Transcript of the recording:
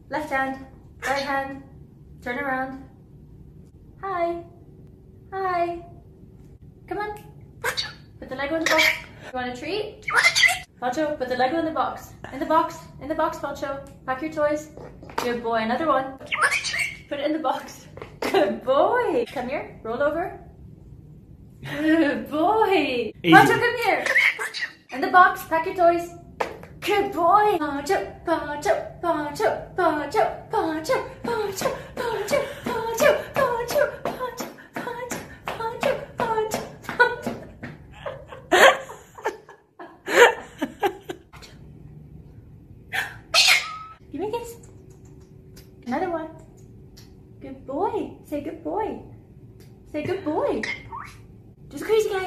Left hand, right hand, turn around. Hi. Hi. Come on. Put the Lego in the box. You want a treat? Poncho, put the Lego in the box. In the box. In the box, Poncho. Pack your toys. Good boy. Another one. Put it in the box. Good boy. Come here. Roll over. Good boy. Easy. Poncho, come here. In the box. Pack your toys. Good boy. Poncho, Poncho, Poncho, Poncho, Poncho, Poncho, Poncho, Poncho, Poncho, Poncho, Poncho, Poncho, Poncho, Poncho. Give me a kiss. Another one. Good boy. Say good boy. Say good boy. Just crazy guy.